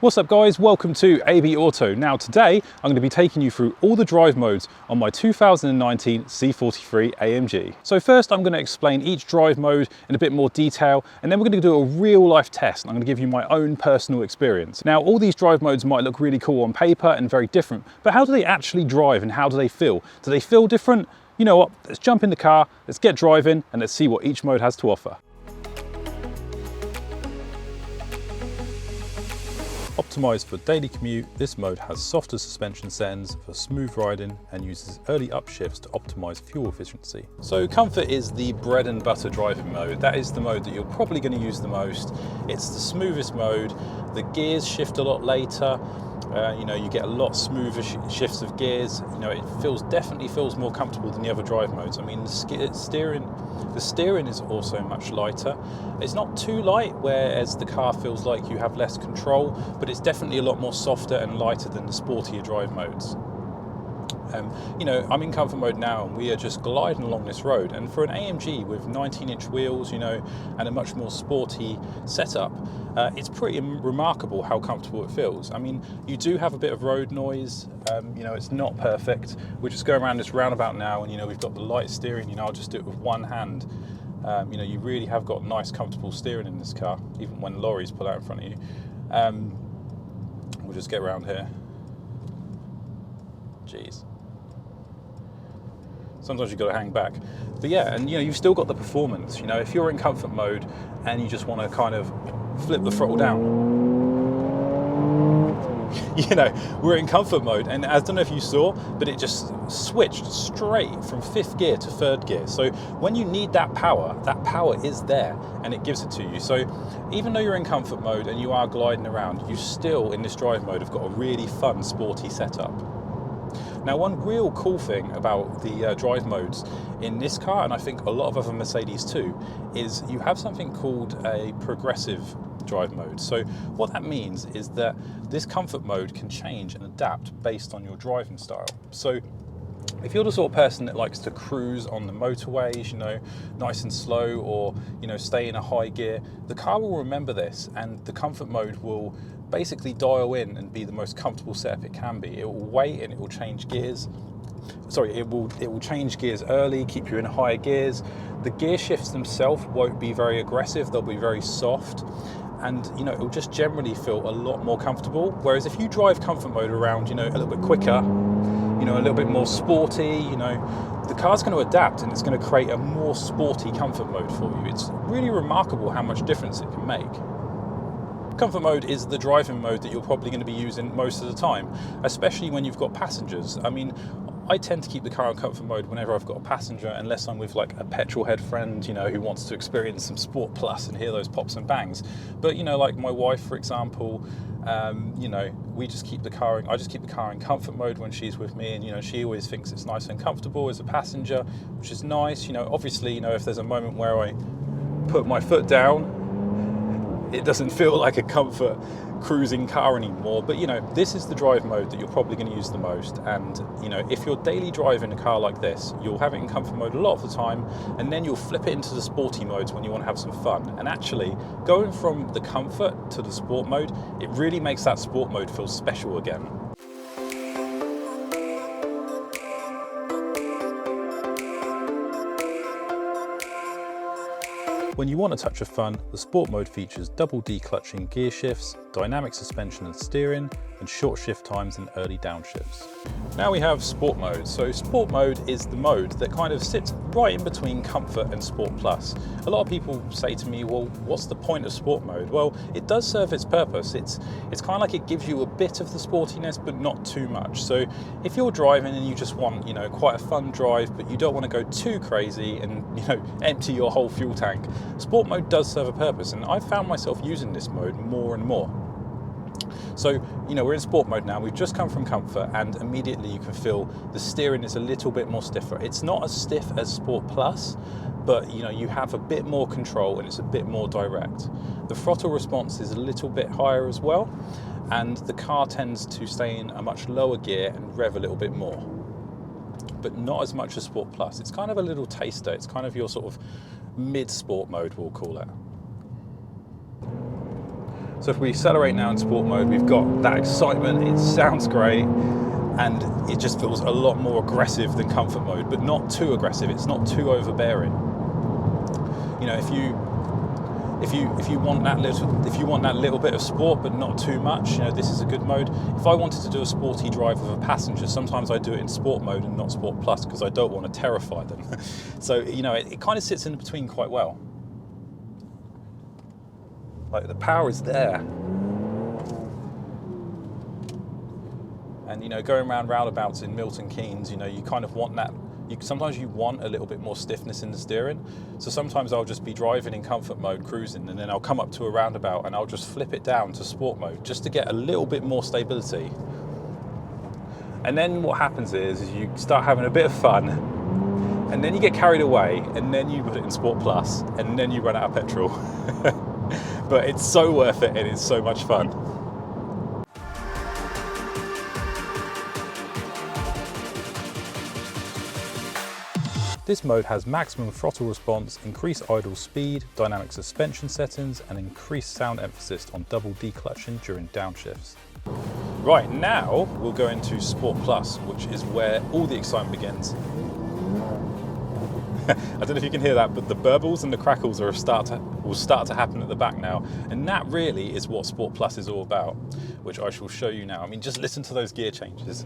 What's up guys, welcome to ABAUTO. Now today I'm going to be taking you through all the drive modes on my 2019 C43 AMG. So first I'm going to explain each drive mode in a bit more detail, and then we're going to do a real life test and I'm going to give you my own personal experience. Now all these drive modes might look really cool on paper and very different, but how do they actually drive and how do they feel? Do they feel different? You know what, let's jump in the car, let's get driving and let's see what each mode has to offer. Optimised for daily commute, this mode has softer suspension settings for smooth riding and uses early upshifts to optimise fuel efficiency. So comfort is the bread and butter driving mode. That is the mode that you're probably going to use the most. It's the smoothest mode. The gears shift a lot later. You get a lot smoother shifts of gears. It definitely feels more comfortable than the other drive modes. I mean, the steering is also much lighter. It's not too light, whereas the car feels like you have less control, but it's definitely a lot more softer and lighter than the sportier drive modes. I'm in comfort mode now and we are just gliding along this road, and for an AMG with 19-inch wheels, and a much more sporty setup, it's pretty remarkable how comfortable it feels. I mean, you do have a bit of road noise, it's not perfect. We're just going around this roundabout now and we've got the light steering, I'll just do it with one hand. You really have got nice comfortable steering in this car, even when lorries pull out in front of you. We'll just get around here. Jeez. Sometimes you've got to hang back. But yeah, and you've still got the performance. If you're in comfort mode and you just want to kind of flip the throttle down, we're in comfort mode, and I don't know if you saw, but it just switched straight from 5th gear to 3rd gear. So when you need that power is there and it gives it to you. So even though you're in comfort mode and you are gliding around, you still in this drive mode have got a really fun sporty setup. Now, one real cool thing about the drive modes in this car, and I think a lot of other Mercedes too, is you have something called a progressive drive mode. So what that means is that this comfort mode can change and adapt based on your driving style. So if you're the sort of person that likes to cruise on the motorways, nice and slow, or stay in a high gear, the car will remember this, and the comfort mode will basically dial in and be the most comfortable setup it can be. It will wait and it will change gears. It will change gears early, keep you in higher gears. The gear shifts themselves won't be very aggressive, they'll be very soft, and it will just generally feel a lot more comfortable. Whereas if you drive comfort mode around, a little bit quicker, a little bit more sporty, the car's going to adapt and it's going to create a more sporty comfort mode for you. It's really remarkable how much difference it can make. Comfort mode is the driving mode that you're probably going to be using most of the time, especially when you've got passengers. I mean, I tend to keep the car in comfort mode whenever I've got a passenger, unless I'm with like a petrol head friend, who wants to experience some Sport Plus and hear those pops and bangs. But like my wife, for example, I just keep the car in comfort mode when she's with me, and she always thinks it's nice and comfortable as a passenger, which is nice. Obviously, if there's a moment where I put my foot down, it doesn't feel like a comfort cruising car anymore. But this is the drive mode that you're probably going to use the most, and if you're daily driving a car like this, you'll have it in comfort mode a lot of the time, and then you'll flip it into the sporty modes when you want to have some fun. And actually going from the comfort to the sport mode, it really makes that sport mode feel special again. When you want a touch of fun, the sport mode features double declutching gear shifts, dynamic suspension and steering, and short shift times and early downshifts. Now we have sport mode. So sport mode is the mode that kind of sits right in between comfort and sport plus. A lot of people say to me, well, what's the point of sport mode? Well, it does serve its purpose. It's kind of like it gives you a bit of the sportiness, but not too much. So if you're driving and you just want, quite a fun drive, but you don't want to go too crazy and, empty your whole fuel tank, sport mode does serve a purpose. And I've found myself using this mode more and more. So, we're in sport mode now, we've just come from comfort, and immediately you can feel the steering is a little bit more stiffer. It's not as stiff as Sport Plus, but you have a bit more control and it's a bit more direct. The throttle response is a little bit higher as well, and the car tends to stay in a much lower gear and rev a little bit more, but not as much as Sport Plus. It's kind of a little taster. It's kind of your sort of mid-sport mode, we'll call it. So if we accelerate now in sport mode, we've got that excitement, it sounds great, and it just feels a lot more aggressive than comfort mode, but not too aggressive, it's not too overbearing. You know, if you want that little bit of sport but not too much, you know, this is a good mode. If I wanted to do a sporty drive with a passenger, sometimes I do it in sport mode and not sport plus because I don't want to terrify them. So, you know, it kind of sits in between quite well. Like, the power is there. And, you know, going around roundabouts in Milton Keynes, you know, you kind of want that. Sometimes you want a little bit more stiffness in the steering. So sometimes I'll just be driving in comfort mode, cruising, and then I'll come up to a roundabout and I'll just flip it down to sport mode just to get a little bit more stability. And then what happens is you start having a bit of fun, and then you get carried away, and then you put it in sport plus, and then you run out of petrol. But it's so worth it, and it's so much fun. This mode has maximum throttle response, increased idle speed, dynamic suspension settings, and increased sound emphasis on double declutching during downshifts. Right, now we'll go into Sport Plus, which is where all the excitement begins. I don't know if you can hear that, but the burbles and the crackles will start to happen at the back now. And that really is what Sport Plus is all about, which I shall show you now. I mean, just listen to those gear changes.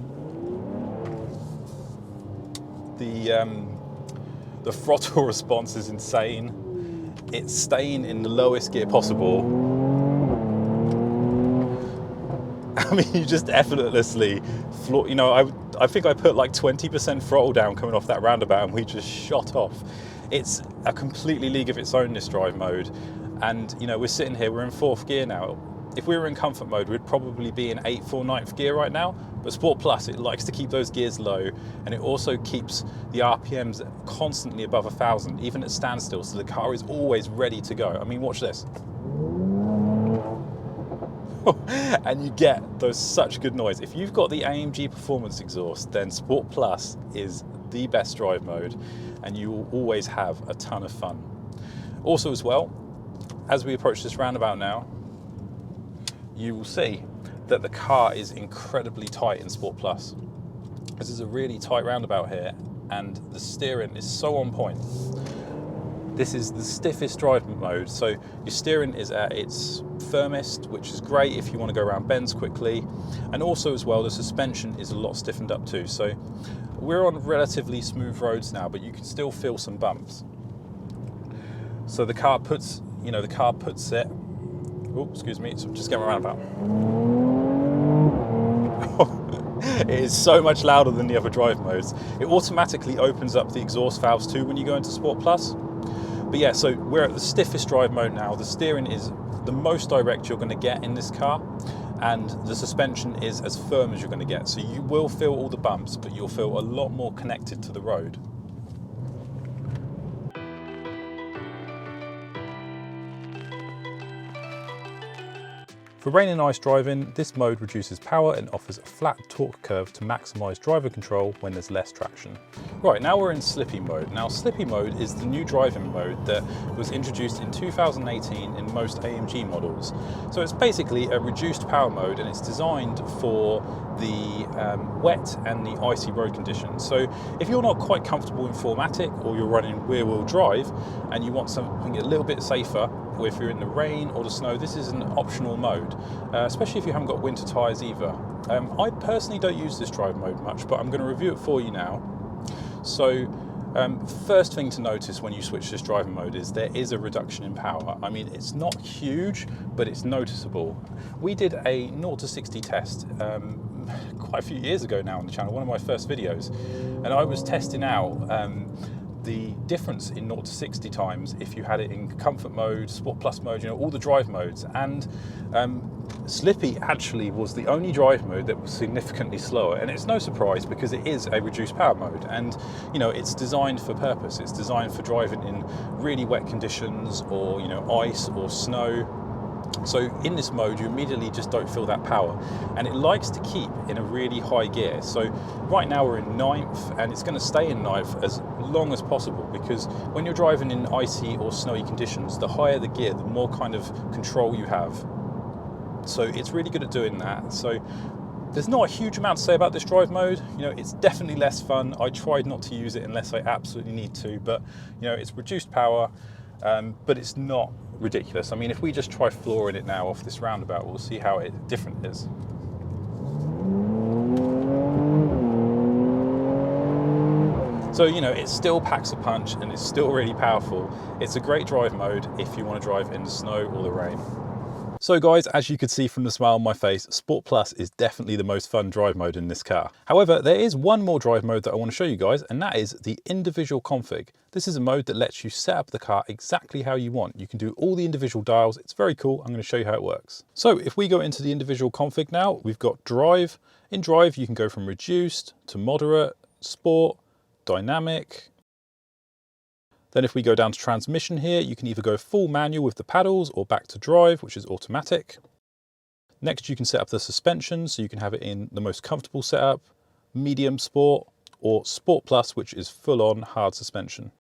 The throttle response is insane. It's staying in the lowest gear possible. I mean, you just effortlessly, you know, I think I put like 20% throttle down coming off that roundabout and we just shot off. It's a completely league of its own, this drive mode. And, you know, we're sitting here, we're in 4th gear now. If we were in comfort mode, we'd probably be in 8th or 9th gear right now. But Sport Plus, it likes to keep those gears low, and it also keeps the RPMs constantly above 1,000, even at standstill, so the car is always ready to go. I mean, watch this. And you get such good noise. If you've got the AMG performance exhaust, then Sport Plus is the best drive mode, and you will always have a ton of fun. Also as well, as we approach this roundabout now, you will see that the car is incredibly tight in Sport Plus. This is a really tight roundabout here, and the steering is so on point. This is the stiffest drive mode, so your steering is at its firmest, which is great if you want to go around bends quickly. And also as well, the suspension is a lot stiffened up too. So we're on relatively smooth roads now, but you can still feel some bumps. So the car puts it, oh, excuse me, so I'm just getting my roundabout. It is so much louder than the other drive modes. It automatically opens up the exhaust valves too when you go into Sport Plus. But yeah, so we're at the stiffest drive mode now. The steering is the most direct you're going to get in this car, and the suspension is as firm as you're going to get. So you will feel all the bumps, but you'll feel a lot more connected to the road. For rain and ice driving, this mode reduces power and offers a flat torque curve to maximise driver control when there's less traction. Right, now we're in Slippy mode. Now Slippy mode is the new driving mode that was introduced in 2018 in most AMG models. So it's basically a reduced power mode, and it's designed for the wet and the icy road conditions. So if you're not quite comfortable in 4MATIC, or you're running rear wheel drive and you want something a little bit safer, or if you're in the rain or the snow, this is an optional mode, especially if you haven't got winter tyres either. I personally don't use this drive mode much, but I'm going to review it for you now. So first thing to notice when you switch this driving mode is there is a reduction in power. I mean, it's not huge, but it's noticeable. We did a 0 to 60 test quite a few years ago now on the channel, one of my first videos, and I was testing out the difference in 0 to 60 times if you had it in comfort mode, Sport Plus mode, you know, all the drive modes. And Slippy actually was the only drive mode that was significantly slower, and it's no surprise because it is a reduced power mode, and you know, it's designed for purpose. It's designed for driving in really wet conditions, or you know, ice or snow. So in this mode, you immediately just don't feel that power, and it likes to keep in a really high gear. So right now we're in 9th, and it's going to stay in 9th as long as possible, because when you're driving in icy or snowy conditions, the higher the gear, the more kind of control you have. So it's really good at doing that. So there's not a huge amount to say about this drive mode. You know, it's definitely less fun. I tried not to use it unless I absolutely need to, but you know, it's reduced power, but it's not ridiculous. I mean, if we just try flooring it now off this roundabout, we'll see how different it is. So, you know, it still packs a punch and it's still really powerful. It's a great drive mode if you want to drive in the snow or the rain. So guys, as you could see from the smile on my face, Sport Plus is definitely the most fun drive mode in this car. However, there is one more drive mode that I want to show you guys, and that is the individual config. This is a mode that lets you set up the car exactly how you want. You can do all the individual dials. It's very cool. I'm going to show you how it works. So if we go into the individual config now, we've got drive. In drive, you can go from reduced to moderate, sport, dynamic. Then if we go down to transmission here, you can either go full manual with the paddles or back to drive, which is automatic. Next, you can set up the suspension, so you can have it in the most comfortable setup, medium sport, or Sport Plus, which is full on hard suspension.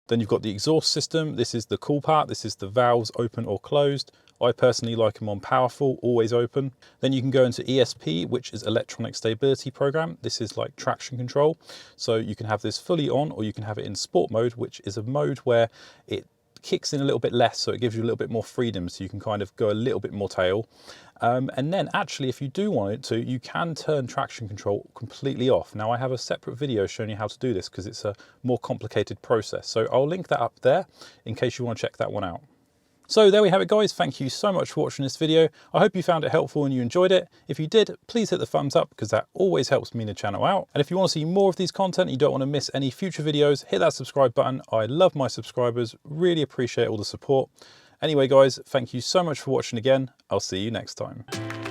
Then you've got the exhaust system. This is the cool part. This is the valves open or closed. I personally like them on powerful, always open. Then you can go into ESP, which is electronic stability program. This is like traction control. So you can have this fully on, or you can have it in sport mode, which is a mode where it kicks in a little bit less, so it gives you a little bit more freedom, so you can kind of go a little bit more tail. And then actually, if you do want it to, you can turn traction control completely off. Now I have a separate video showing you how to do this because it's a more complicated process. So I'll link that up there in case you want to check that one out. So there we have it guys, thank you so much for watching this video. I hope you found it helpful and you enjoyed it. If you did, please hit the thumbs up because that always helps me and the channel out. And if you want to see more of these content and you don't want to miss any future videos, hit that subscribe button. I love my subscribers, really appreciate all the support. Anyway guys, thank you so much for watching again. I'll see you next time.